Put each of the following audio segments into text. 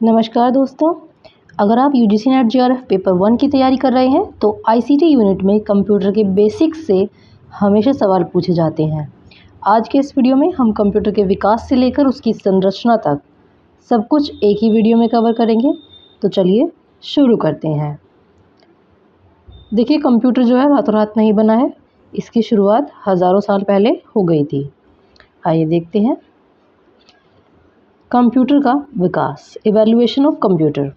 नमस्कार दोस्तों। अगर आप यूजीसी नेट जेआरएफ पेपर 1 की तैयारी कर रहे हैं तो आईसीटी यूनिट में कंप्यूटर के बेसिक्स से हमेशा सवाल पूछे जाते हैं। आज के इस वीडियो में हम कंप्यूटर के विकास से लेकर उसकी संरचना तक सब कुछ एक ही वीडियो में कवर करेंगे। तो चलिए शुरू करते हैं। देखिए, कंप्यूटर जो है रातों रात नहीं बना है। इसकी शुरुआत हज़ारों साल पहले हो गई थी। आइए देखते हैं। कंप्यूटर का विकास, इवैल्यूएशन ऑफ कंप्यूटर।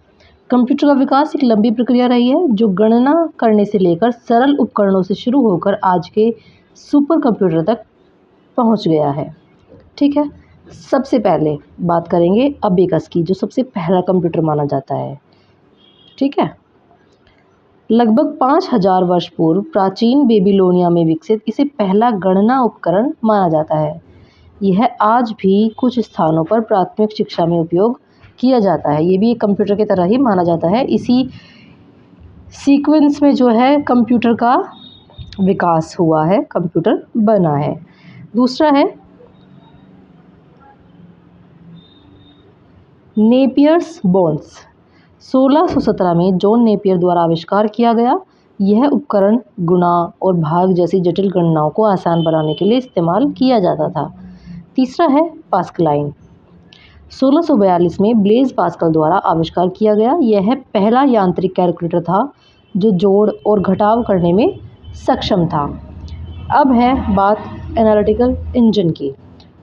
कंप्यूटर का विकास एक लंबी प्रक्रिया रही है जो गणना करने से लेकर सरल उपकरणों से शुरू होकर आज के सुपर कंप्यूटर तक पहुंच गया है। ठीक है, सबसे पहले बात करेंगे अबेकस की, जो सबसे पहला कंप्यूटर माना जाता है। ठीक है, लगभग 5000 वर्ष पूर्व प्राचीन बेबीलोनिया में विकसित इसे पहला गणना उपकरण माना जाता है। यह आज भी कुछ स्थानों पर प्राथमिक शिक्षा में उपयोग किया जाता है। ये भी एक कंप्यूटर की तरह ही माना जाता है। इसी सीक्वेंस में जो है कंप्यूटर का विकास हुआ है, कंप्यूटर बना है। दूसरा है नेपियर्स बोन्स। 1617 में जॉन नेपियर द्वारा आविष्कार किया गया। यह उपकरण गुणा और भाग जैसी जटिल गणनाओं को आसान बनाने के लिए इस्तेमाल किया जाता था। तीसरा है पास्कलाइन। 1642 में ब्लेज पास्कल द्वारा आविष्कार किया गया। यह पहला यांत्रिक कैलकुलेटर था जो जोड़ और घटाव करने में सक्षम था। अब है बात एनालिटिकल इंजन की।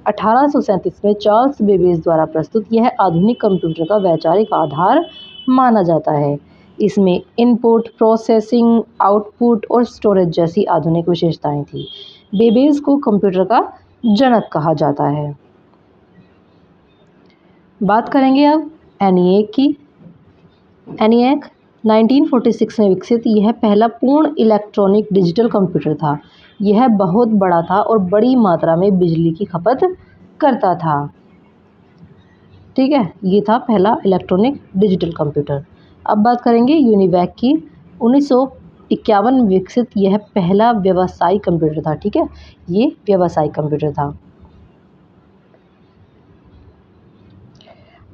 1837 में चार्ल्स बेबेज द्वारा प्रस्तुत यह आधुनिक कंप्यूटर का वैचारिक आधार माना जाता है। इसमें इनपुट, प्रोसेसिंग, आउटपुट और स्टोरेज जैसी आधुनिक विशेषताएं थी। बेबेज को कंप्यूटर का जनक कहा जाता है। बात करेंगे अब एनिएक की। एनिएक 1946 में विकसित यह पहला पूर्ण इलेक्ट्रॉनिक डिजिटल कंप्यूटर था। यह बहुत बड़ा था और बड़ी मात्रा में बिजली की खपत करता था। ठीक है, ये था पहला इलेक्ट्रॉनिक डिजिटल कंप्यूटर। अब बात करेंगे यूनिवैक की। 1951 में विकसित यह पहला व्यावसायिक कंप्यूटर था। ठीक है, ये व्यावसायिक कंप्यूटर था।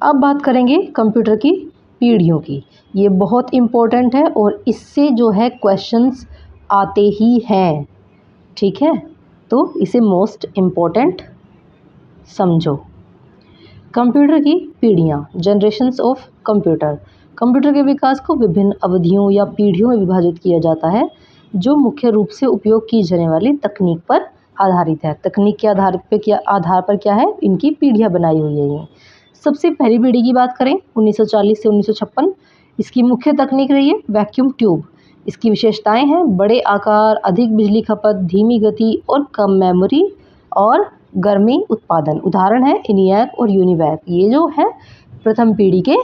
अब बात करेंगे कंप्यूटर की पीढ़ियों की। ये बहुत इम्पोर्टेंट है और इससे जो है क्वेश्चंस आते ही हैं। ठीक है, तो इसे मोस्ट इम्पोर्टेंट समझो। कंप्यूटर की पीढ़ियाँ, जनरेशन्स ऑफ कंप्यूटर। कंप्यूटर के विकास को विभिन्न अवधियों या पीढ़ियों में विभाजित किया जाता है जो मुख्य रूप से उपयोग की जाने वाली तकनीक पर आधारित है। तकनीक के आधार पर क्या है, इनकी पीढ़ियाँ बनाई हुई है। ये सबसे पहली पीढ़ी की बात करें 1940 से 1956, इसकी मुख्य तकनीक रही है वैक्यूम ट्यूब। इसकी विशेषताएं हैं बड़े आकार, अधिक बिजली खपत, धीमी गति और कम मेमोरी और गर्मी उत्पादन। उदाहरण है एनियाक और यूनिवैक। ये जो है प्रथम पीढ़ी के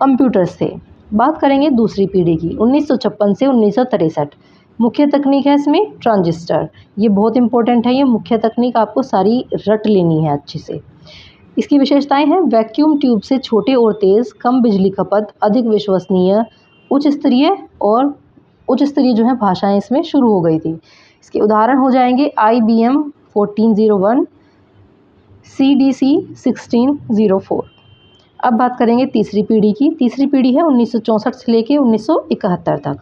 कंप्यूटर्स थे। बात करेंगे दूसरी पीढ़ी की 1956 से 1963। मुख्य तकनीक है इसमें ट्रांजिस्टर। ये बहुत इंपॉर्टेंट है। ये मुख्य तकनीक आपको सारी रट लेनी है अच्छे से। इसकी विशेषताएं हैं वैक्यूम ट्यूब से छोटे और तेज़, कम बिजली खपत, अधिक विश्वसनीय, उच्च स्तरीय जो है भाषाएं इसमें शुरू हो गई थी। इसके उदाहरण हो जाएंगे IBM 1401, CDC 1604। अब बात करेंगे तीसरी पीढ़ी की। तीसरी पीढ़ी है 1964 से लेके 1971 तक।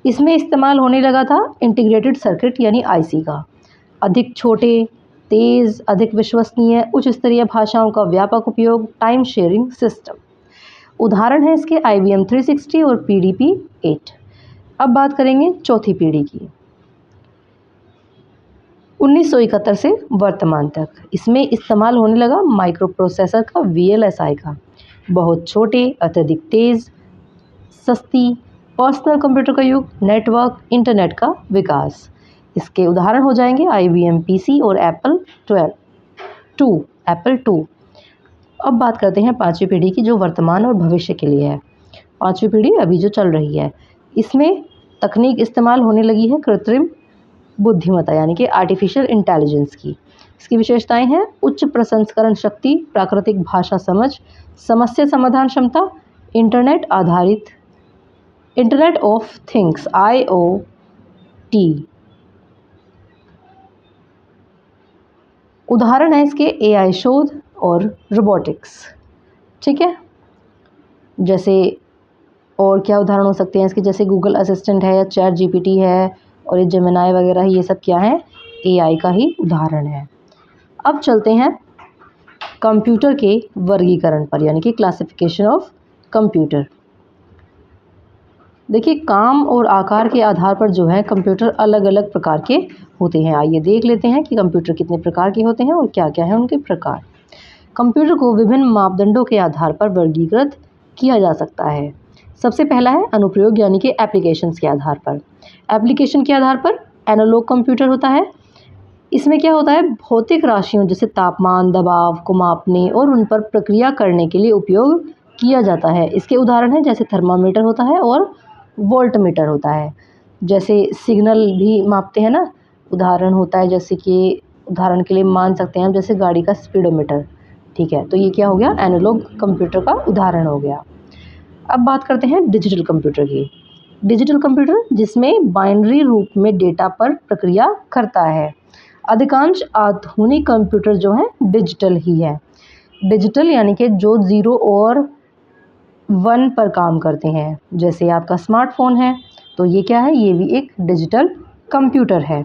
इसमें इस्तेमाल होने लगा था इंटीग्रेटेड सर्किट यानी IC का। अधिक छोटे, तेज़, अधिक विश्वसनीय, उच्च स्तरीय भाषाओं का व्यापक उपयोग, टाइम शेयरिंग सिस्टम। उदाहरण है इसके IBM 360 और PDP 8। अब बात करेंगे चौथी पीढ़ी की 1971 से वर्तमान तक। इसमें इस्तेमाल होने लगा माइक्रो प्रोसेसर का, VLSI का। बहुत छोटे, अत्यधिक तेज़, सस्ती, पर्सनल कंप्यूटर का युग, नेटवर्क, इंटरनेट का विकास। इसके उदाहरण हो जाएंगे IBM PC और एप्पल 2। अब बात करते हैं पांचवी पीढ़ी की जो वर्तमान और भविष्य के लिए है। पांचवी पीढ़ी अभी जो चल रही है, इसमें तकनीक इस्तेमाल होने लगी है कृत्रिम बुद्धिमत्ता यानी कि आर्टिफिशियल इंटेलिजेंस की। इसकी विशेषताएं हैं उच्च प्रसंस्करण शक्ति, प्राकृतिक भाषा समझ, समस्या समाधान क्षमता, इंटरनेट ऑफ थिंग्स IoT। उदाहरण है इसके AI शोध और रोबोटिक्स। ठीक है, जैसे और क्या उदाहरण हो सकते हैं इसके, जैसे गूगल असिस्टेंट है या चैट जीपीटी है और ये जेमिनाई वगैरह है, ये सब क्या है, एआई का ही उदाहरण है। अब चलते हैं कंप्यूटर के वर्गीकरण पर, यानी कि क्लासिफिकेशन ऑफ कंप्यूटर। देखिए काम और आकार के आधार पर जो है कंप्यूटर अलग अलग प्रकार के होते हैं। आइए देख लेते हैं कि कंप्यूटर कितने प्रकार के होते हैं और क्या क्या है उनके प्रकार। कंप्यूटर को विभिन्न मापदंडों के आधार पर वर्गीकृत किया जा सकता है। सबसे पहला है अनुप्रयोग, यानी कि एप्लीकेशंस के आधार पर। एप्लीकेशन के आधार पर एनालॉग कंप्यूटर होता है। इसमें क्या होता है, भौतिक राशियों जैसे तापमान, दबाव को मापने और उन पर प्रक्रिया करने के लिए उपयोग किया जाता है। इसके उदाहरण हैं जैसे थर्मामीटर होता है और वोल्टमीटर होता है। जैसे सिग्नल भी मापते हैं ना, उदाहरण होता है जैसे कि उदाहरण के लिए मान सकते हैं हम जैसे गाड़ी का स्पीडोमीटर। ठीक है, तो ये क्या हो गया, एनालॉग कंप्यूटर का उदाहरण हो गया। अब बात करते हैं डिजिटल कंप्यूटर की। डिजिटल कंप्यूटर जिसमें बाइनरी रूप में डेटा पर प्रक्रिया करता है। अधिकांश आधुनिक कंप्यूटर जो हैं डिजिटल ही है। डिजिटल यानी कि जो 0 और 1 पर काम करते हैं। जैसे आपका स्मार्टफोन है तो ये क्या है, ये भी एक डिजिटल कंप्यूटर है।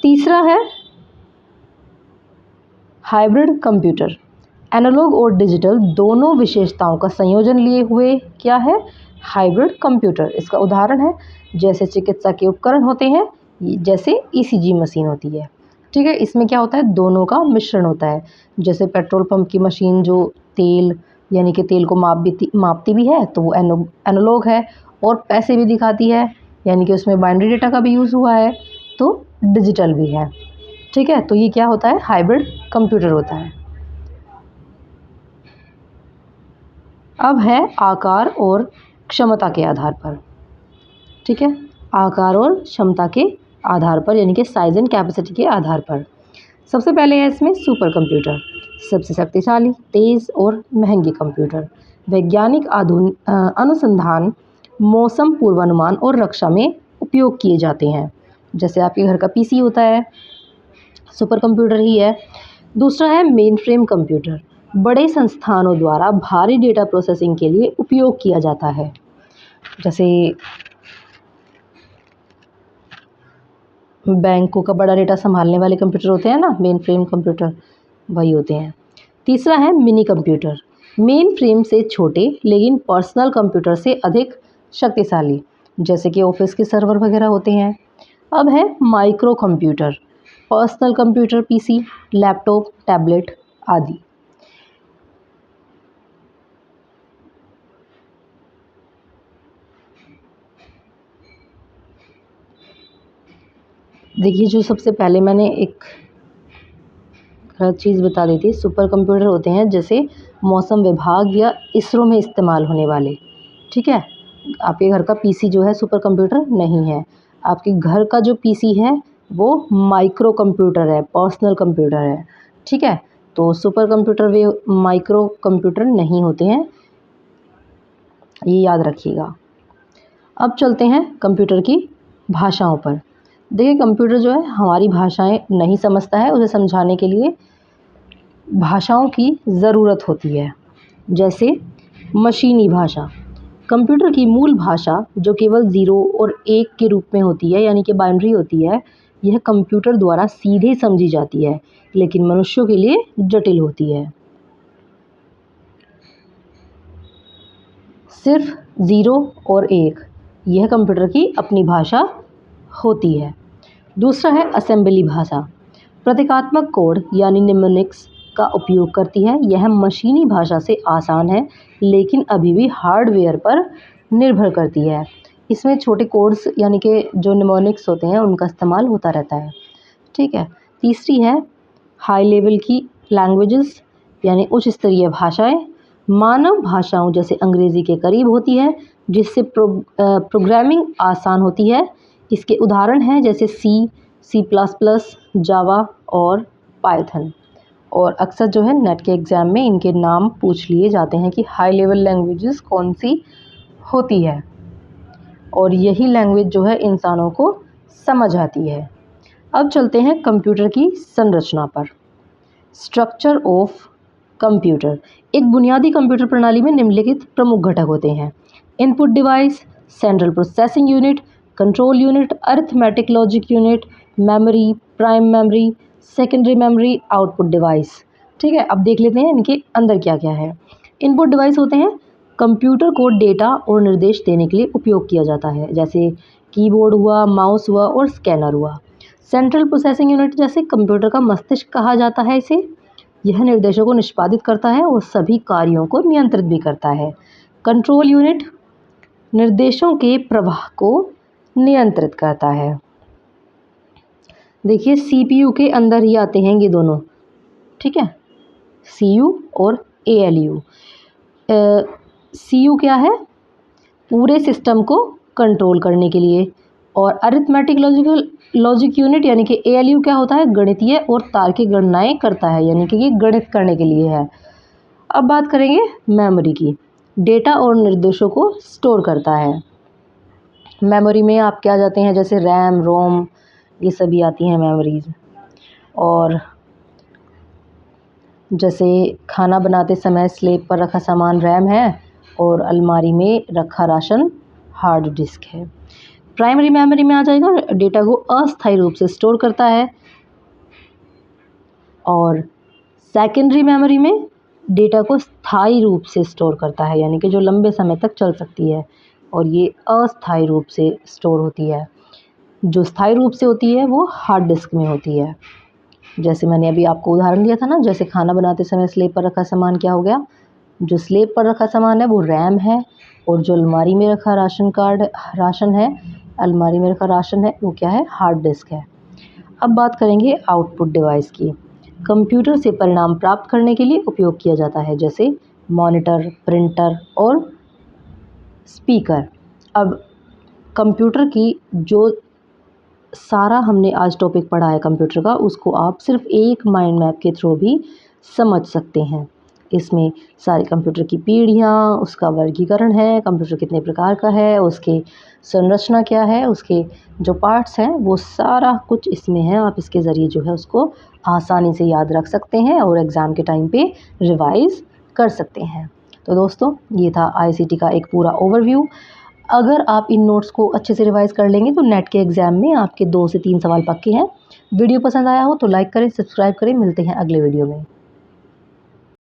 तीसरा है हाइब्रिड कंप्यूटर। एनालॉग और डिजिटल दोनों विशेषताओं का संयोजन लिए हुए क्या है, हाइब्रिड कंप्यूटर। इसका उदाहरण है जैसे चिकित्सा के उपकरण होते हैं, जैसे ईसीजी मशीन होती है। ठीक है, इसमें क्या होता है, दोनों का मिश्रण होता है। जैसे पेट्रोल पंप की मशीन जो तेल यानी कि तेल को मापती भी है तो वो एनालॉग है, और पैसे भी दिखाती है यानी कि उसमें बाइनरी डेटा का भी यूज़ हुआ है, तो डिजिटल भी है। ठीक है, तो ये क्या होता है, हाइब्रिड कंप्यूटर होता है। अब है आकार और क्षमता के आधार पर। ठीक है, आकार और क्षमता के आधार पर, यानी कि साइज एंड कैपेसिटी के आधार पर। सबसे पहले है इसमें सुपर कंप्यूटर, सबसे शक्तिशाली, तेज़ और महंगे कंप्यूटर। वैज्ञानिक अनुसंधान, मौसम पूर्वानुमान और रक्षा में उपयोग किए जाते हैं। जैसे आपके घर का पीसी होता है, सुपर कंप्यूटर ही है। दूसरा है मेन फ्रेम कंप्यूटर, बड़े संस्थानों द्वारा भारी डेटा प्रोसेसिंग के लिए उपयोग किया जाता है। जैसे बैंकों का बड़ा डेटा संभालने वाले कंप्यूटर होते हैं ना, मेन फ्रेम कंप्यूटर, वही होते हैं। तीसरा है मिनी कंप्यूटर, मेन फ्रेम से छोटे लेकिन पर्सनल कंप्यूटर से अधिक शक्तिशाली, जैसे कि ऑफिस के सर्वर वगैरह होते हैं। अब है micro computer, personal computer, PC, laptop, tablet आदि। देखिए जो सबसे पहले मैंने एक गलत चीज़ बता दी थी, सुपर कंप्यूटर होते हैं जैसे मौसम विभाग या इसरो में इस्तेमाल होने वाले। ठीक है, आपके घर का पीसी जो है सुपर कंप्यूटर नहीं है। आपके घर का जो पीसी है वो माइक्रो कंप्यूटर है, पर्सनल कंप्यूटर है। ठीक है, तो सुपर कंप्यूटर वे माइक्रो कंप्यूटर नहीं होते हैं, ये याद रखिएगा। अब चलते हैं कंप्यूटर की भाषाओं पर। देखिए कंप्यूटर जो है हमारी भाषाएं नहीं समझता है, उसे समझाने के लिए भाषाओं की ज़रूरत होती है। जैसे मशीनी भाषा, कंप्यूटर की मूल भाषा जो केवल 0 और 1 के रूप में होती है, यानी कि बाइनरी होती है, यह कंप्यूटर द्वारा सीधे समझी जाती है लेकिन मनुष्यों के लिए जटिल होती है। सिर्फ 0 और 1 यह कंप्यूटर की अपनी भाषा होती है। दूसरा है असेंबली भाषा, प्रतीकात्मक कोड यानी निम्नलिखित का उपयोग करती है। यह मशीनी भाषा से आसान है लेकिन अभी भी हार्डवेयर पर निर्भर करती है। इसमें छोटे कोड्स यानी कि जो निमोनिक्स होते हैं उनका इस्तेमाल होता रहता है। ठीक है, तीसरी है हाई लेवल की लैंग्वेजेस यानी उच्च स्तरीय भाषाएं, मानव भाषाओं जैसे अंग्रेज़ी के करीब होती है जिससे प्रोग्रामिंग आसान होती है। इसके उदाहरण हैं जैसे सी प्लस प्लस, जावा और पाइथन। और अक्सर जो है नेट के एग्ज़ाम में इनके नाम पूछ लिए जाते हैं कि हाई लेवल लैंग्वेजेस कौन सी होती है, और यही लैंग्वेज जो है इंसानों को समझ आती है। अब चलते हैं कंप्यूटर की संरचना पर। Structure of computer. एक बुनियादी कंप्यूटर प्रणाली में निम्नलिखित प्रमुख घटक होते हैं: input device, central processing unit, control unit, arithmetic logic unit, memory, prime memory, secondary memory, output device. ठीक है, अब देख लेते हैं इनके अंदर क्या क्या है। इनपुट डिवाइस होते हैं कंप्यूटर को डेटा और निर्देश देने के लिए उपयोग किया जाता है, जैसे कीबोर्ड हुआ, माउस हुआ और स्कैनर हुआ। सेंट्रल प्रोसेसिंग यूनिट जैसे कंप्यूटर का मस्तिष्क कहा जाता है इसे। यह निर्देशों को निष्पादित करता है और सभी कार्यों को नियंत्रित भी करता है। कंट्रोल यूनिट निर्देशों के प्रवाह को नियंत्रित करता है। देखिए सीपीयू के अंदर ही आते हैं ये दोनों, ठीक है, सीयू और एएलयू। सीयू क्या है? पूरे सिस्टम को कंट्रोल करने के लिए। और अरिथमेटिक लॉजिक यूनिट यानी कि एएलयू क्या होता है? गणितीय और तार्किक गणनाएं करता है, यानी कि ये गणित करने के लिए है। अब बात करेंगे मेमोरी की। डेटा और निर्देशों को स्टोर करता है। मेमोरी में आप क्या जाते हैं, जैसे रैम, रोम, ये सभी आती हैं मेमोरीज। और जैसे खाना बनाते समय स्लेब पर रखा सामान रैम है और अलमारी में रखा राशन हार्ड डिस्क है। प्राइमरी मेमोरी में आ जाएगा, डेटा को अस्थायी रूप से स्टोर करता है। और सेकेंडरी मेमोरी में डेटा को स्थायी रूप से स्टोर करता है, यानी कि जो लंबे समय तक चल सकती है, और ये अस्थायी रूप से स्टोर होती है। जो स्थायी रूप से होती है वो हार्ड डिस्क में होती है। जैसे मैंने अभी आपको उदाहरण दिया था ना, जैसे खाना बनाते समय स्लेब पर रखा सामान क्या हो गया? जो स्लेब पर रखा सामान है वो रैम है, और जो अलमारी में रखा राशन है, अलमारी में रखा राशन है, वो क्या है? हार्ड डिस्क है। अब बात करेंगे आउटपुट डिवाइस की। कंप्यूटर से परिणाम प्राप्त करने के लिए उपयोग किया जाता है, जैसे मॉनिटर, प्रिंटर और स्पीकर। अब कंप्यूटर की जो सारा हमने आज टॉपिक पढ़ा है कंप्यूटर का, उसको आप सिर्फ एक माइंड मैप के थ्रू भी समझ सकते हैं। इसमें सारी कंप्यूटर की पीढ़ियाँ, उसका वर्गीकरण है, कंप्यूटर कितने प्रकार का है, उसकी संरचना क्या है, उसके जो पार्ट्स हैं वो सारा कुछ इसमें है। आप इसके ज़रिए जो है उसको आसानी से याद रख सकते हैं और एग्ज़ाम के टाइम पे रिवाइज़ कर सकते हैं। तो दोस्तों, ये था आईसीटी का एक पूरा ओवरव्यू। अगर आप इन नोट्स को अच्छे से रिवाइज़ कर लेंगे तो नेट के एग्ज़ाम में आपके 2 से 3 सवाल पक्के हैं। वीडियो पसंद आया हो तो लाइक करें, सब्सक्राइब करें। मिलते हैं अगले वीडियो में।